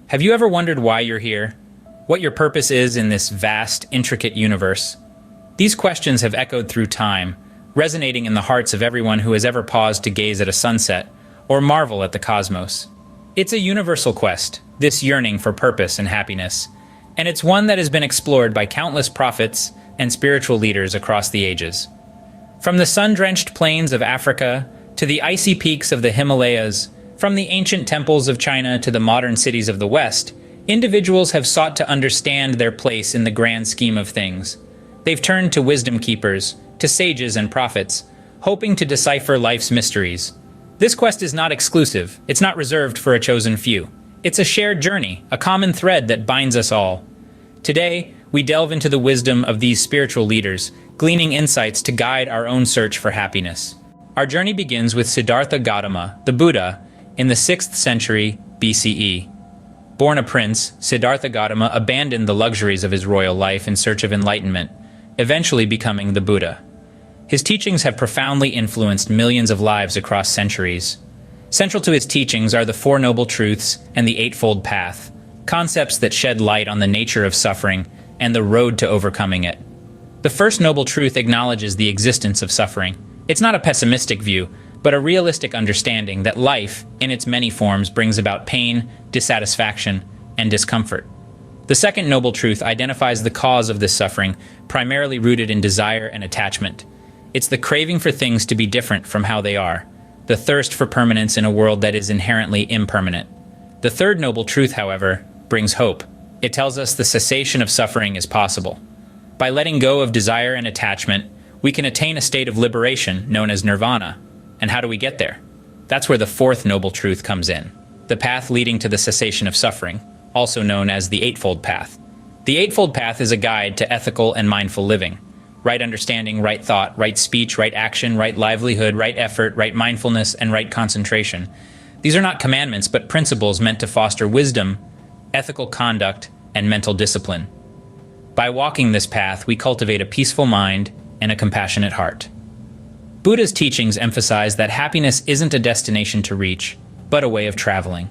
Have you ever wondered why you're here? What your purpose is in this vast, intricate universe? These questions have echoed through time, resonating in the hearts of everyone who has ever paused to gaze at a sunset or marvel at the cosmos. It's a universal quest, this yearning for purpose and happiness, and it's one that has been explored by countless prophets and spiritual leaders across the ages. From the sun-drenched plains of Africa to the icy peaks of the Himalayas, from the ancient temples of China to the modern cities of the West, individuals have sought to understand their place in the grand scheme of things. They've turned to wisdom keepers, to sages and prophets, hoping to decipher life's mysteries. This quest is not exclusive. It's not reserved for a chosen few. It's a shared journey, a common thread that binds us all. Today, we delve into the wisdom of these spiritual leaders, gleaning insights to guide our own search for happiness. Our journey begins with Siddhartha Gautama, the Buddha, in the 6th century BCE. Born a prince, Siddhartha Gautama abandoned the luxuries of his royal life in search of enlightenment, eventually becoming the Buddha. His teachings have profoundly influenced millions of lives across centuries. Central to his teachings are the Four Noble Truths and the Eightfold Path, concepts that shed light on the nature of suffering and the road to overcoming it. The first noble truth acknowledges the existence of suffering. It's not a pessimistic view, but a realistic understanding that life, in its many forms, brings about pain, dissatisfaction, and discomfort. The second noble truth identifies the cause of this suffering, primarily rooted in desire and attachment. It's the craving for things to be different from how they are, the thirst for permanence in a world that is inherently impermanent. The third noble truth, however, brings hope. It tells us the cessation of suffering is possible. By letting go of desire and attachment, we can attain a state of liberation known as nirvana. And how do we get there? That's where the fourth noble truth comes in, the path leading to the cessation of suffering, also known as the Eightfold Path. The Eightfold Path is a guide to ethical and mindful living. Right understanding, right thought, right speech, right action, right livelihood, right effort, right mindfulness, and right concentration. These are not commandments, but principles meant to foster wisdom, ethical conduct, and mental discipline. By walking this path, we cultivate a peaceful mind and a compassionate heart. Buddha's teachings emphasize that happiness isn't a destination to reach, but a way of traveling.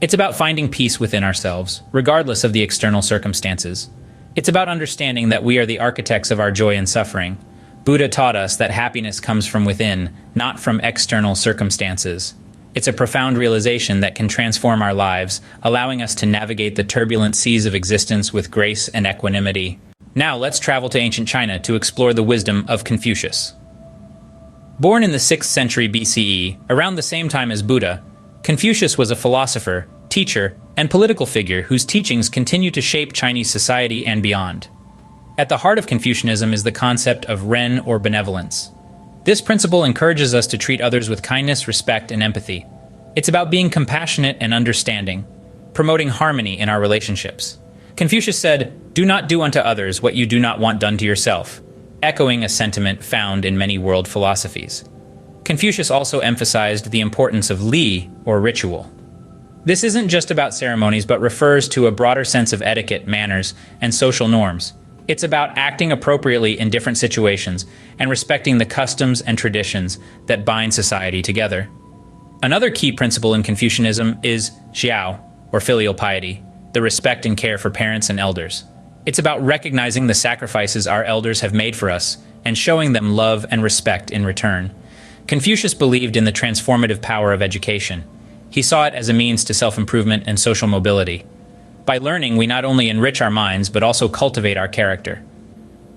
It's about finding peace within ourselves, regardless of the external circumstances. It's about understanding that we are the architects of our joy and suffering. Buddha taught us that happiness comes from within, not from external circumstances. It's a profound realization that can transform our lives, allowing us to navigate the turbulent seas of existence with grace and equanimity. Now let's travel to ancient China to explore the wisdom of Confucius. Born in the 6th century BCE, around the same time as Buddha, Confucius was a philosopher, teacher, and political figure whose teachings continue to shape Chinese society and beyond. At the heart of Confucianism is the concept of Ren, or benevolence. This principle encourages us to treat others with kindness, respect, and empathy. It's about being compassionate and understanding, promoting harmony in our relationships. Confucius said, "Do not do unto others what you do not want done to yourself," echoing a sentiment found in many world philosophies. Confucius also emphasized the importance of li, or ritual. This isn't just about ceremonies, but refers to a broader sense of etiquette, manners, and social norms. It's about acting appropriately in different situations and respecting the customs and traditions that bind society together. Another key principle in Confucianism is xiao, or filial piety, the respect and care for parents and elders. It's about recognizing the sacrifices our elders have made for us and showing them love and respect in return. Confucius believed in the transformative power of education. He saw it as a means to self-improvement and social mobility. By learning, we not only enrich our minds, but also cultivate our character.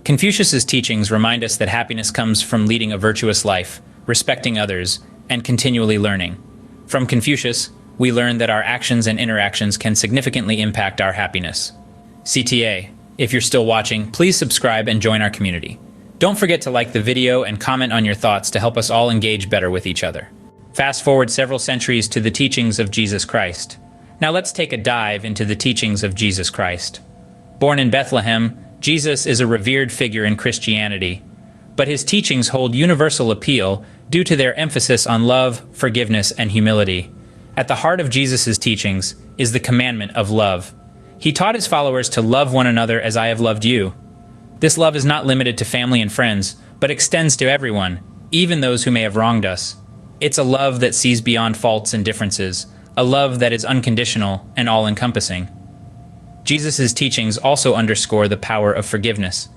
Confucius's teachings remind us that happiness comes from leading a virtuous life, respecting others, and continually learning. From Confucius, we learn that our actions and interactions can significantly impact our happiness. CTA, if you're still watching, please subscribe and join our community. Don't forget to like the video and comment on your thoughts to help us all engage better with each other. Fast forward several centuries to the teachings of Jesus Christ. Now let's take a dive into the teachings of Jesus Christ. Born in Bethlehem, Jesus is a revered figure in Christianity, but his teachings hold universal appeal due to their emphasis on love, forgiveness, and humility. At the heart of Jesus' teachings is the commandment of love. He taught his followers to love one another as I have loved you. This love is not limited to family and friends, but extends to everyone, even those who may have wronged us. It's a love that sees beyond faults and differences, a love that is unconditional and all-encompassing. Jesus' teachings also underscore the power of forgiveness.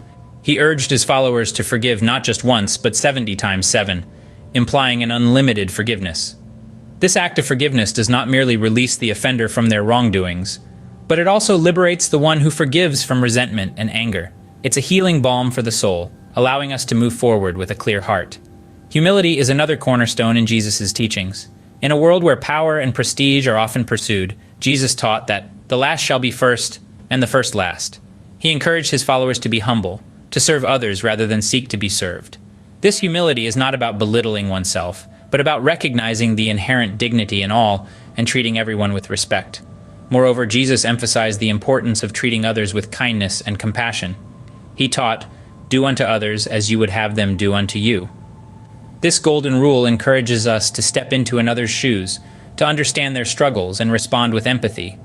He urged his followers to forgive not just once, but 70 times 7, implying an unlimited forgiveness. This act of forgiveness does not merely release the offender from their wrongdoings, but it also liberates the one who forgives from resentment and anger. It's a healing balm for the soul, allowing us to move forward with a clear heart. Humility is another cornerstone in Jesus' teachings. In a world where power and prestige are often pursued, Jesus taught that the last shall be first and the first last. He encouraged his followers to be humble, to serve others rather than seek to be served. This humility is not about belittling oneself, but about recognizing the inherent dignity in all and treating everyone with respect. Moreover, Jesus emphasized the importance of treating others with kindness and compassion. He taught, "Do unto others as you would have them do unto you." This golden rule encourages us to step into another's shoes, to understand their struggles and respond with empathy.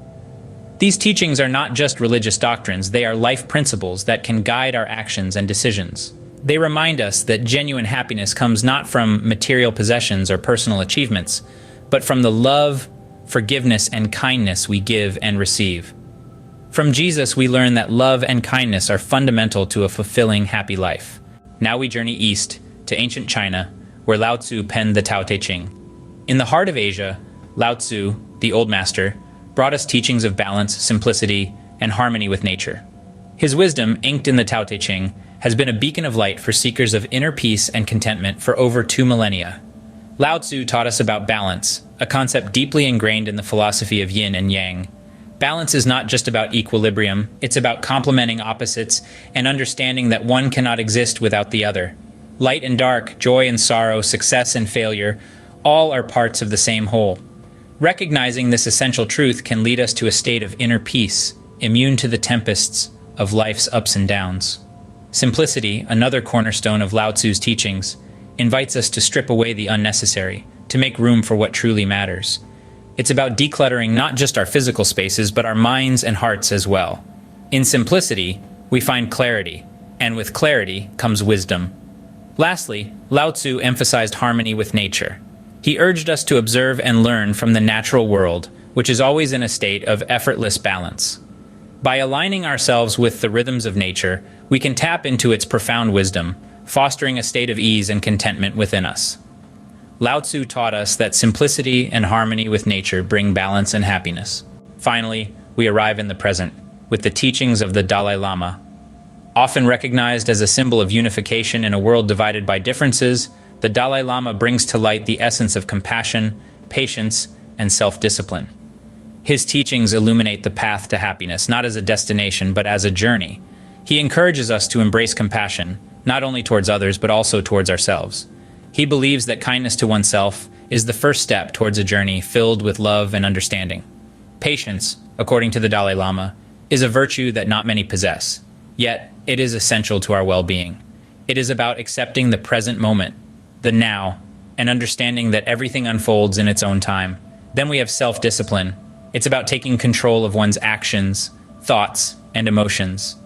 These teachings are not just religious doctrines, they are life principles that can guide our actions and decisions. They remind us that genuine happiness comes not from material possessions or personal achievements, but from the love, forgiveness, and kindness we give and receive. From Jesus, we learn that love and kindness are fundamental to a fulfilling, happy life. Now we journey east to ancient China, where Lao Tzu penned the Tao Te Ching. In the heart of Asia, Lao Tzu, the Old Master, brought us teachings of balance, simplicity, and harmony with nature. His wisdom, inked in the Tao Te Ching, has been a beacon of light for seekers of inner peace and contentment for over 2 millennia. Lao Tzu taught us about balance, a concept deeply ingrained in the philosophy of yin and yang. Balance is not just about equilibrium, it's about complementing opposites and understanding that one cannot exist without the other. Light and dark, joy and sorrow, success and failure, all are parts of the same whole. Recognizing this essential truth can lead us to a state of inner peace, immune to the tempests of life's ups and downs. Simplicity, another cornerstone of Lao Tzu's teachings, invites us to strip away the unnecessary, to make room for what truly matters. It's about decluttering not just our physical spaces, but our minds and hearts as well. In simplicity, we find clarity, and with clarity comes wisdom. Lastly, Lao Tzu emphasized harmony with nature. He urged us to observe and learn from the natural world, which is always in a state of effortless balance. By aligning ourselves with the rhythms of nature, we can tap into its profound wisdom, fostering a state of ease and contentment within us. Lao Tzu taught us that simplicity and harmony with nature bring balance and happiness. Finally, we arrive in the present, with the teachings of the Dalai Lama. Often recognized as a symbol of unification in a world divided by differences, the Dalai Lama brings to light the essence of compassion, patience, and self-discipline. His teachings illuminate the path to happiness, not as a destination, but as a journey. He encourages us to embrace compassion, not only towards others, but also towards ourselves. He believes that kindness to oneself is the first step towards a journey filled with love and understanding. Patience, according to the Dalai Lama, is a virtue that not many possess, yet it is essential to our well-being. It is about accepting the present moment, the now, and understanding that everything unfolds in its own time. Then we have self-discipline. It's about taking control of one's actions, thoughts, and emotions.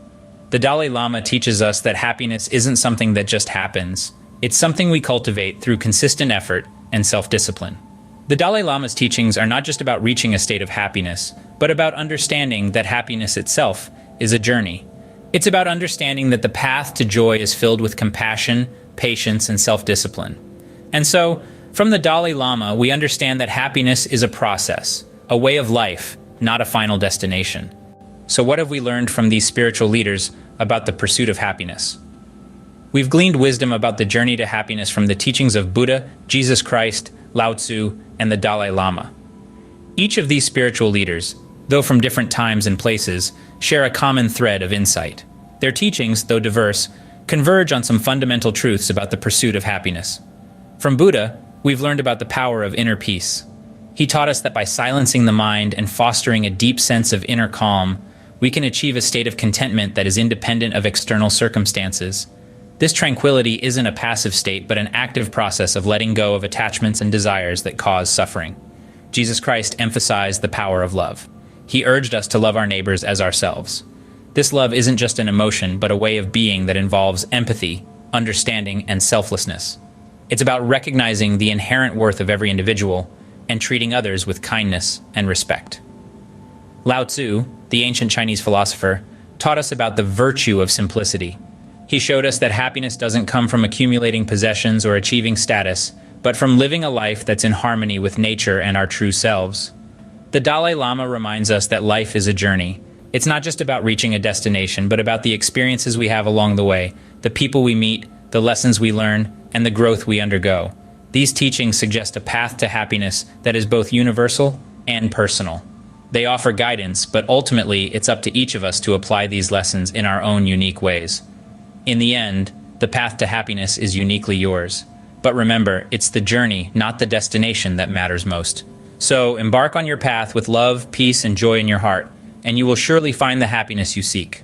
The Dalai Lama teaches us that happiness isn't something that just happens. It's something we cultivate through consistent effort and self-discipline. The Dalai Lama's teachings are not just about reaching a state of happiness, but about understanding that happiness itself is a journey. It's about understanding that the path to joy is filled with compassion, patience, and self-discipline. And so, from the Dalai Lama, we understand that happiness is a process, a way of life, not a final destination. So what have we learned from these spiritual leaders about the pursuit of happiness? We've gleaned wisdom about the journey to happiness from the teachings of Buddha, Jesus Christ, Lao Tzu, and the Dalai Lama. Each of these spiritual leaders, though from different times and places, share a common thread of insight. Their teachings, though diverse, converge on some fundamental truths about the pursuit of happiness. From Buddha, we've learned about the power of inner peace. He taught us that by silencing the mind and fostering a deep sense of inner calm, we can achieve a state of contentment that is independent of external circumstances. This tranquility isn't a passive state, but an active process of letting go of attachments and desires that cause suffering. Jesus Christ emphasized the power of love. He urged us to love our neighbors as ourselves. This love isn't just an emotion, but a way of being that involves empathy, understanding, and selflessness. It's about recognizing the inherent worth of every individual, and treating others with kindness and respect. Lao Tzu, the ancient Chinese philosopher, taught us about the virtue of simplicity. He showed us that happiness doesn't come from accumulating possessions or achieving status, but from living a life that's in harmony with nature and our true selves. The Dalai Lama reminds us that life is a journey. It's not just about reaching a destination, but about the experiences we have along the way, the people we meet, the lessons we learn, and the growth we undergo. These teachings suggest a path to happiness that is both universal and personal. They offer guidance, but ultimately it's up to each of us to apply these lessons in our own unique ways. In the end, the path to happiness is uniquely yours. But remember, it's the journey, not the destination, that matters most. So embark on your path with love, peace, and joy in your heart, and you will surely find the happiness you seek.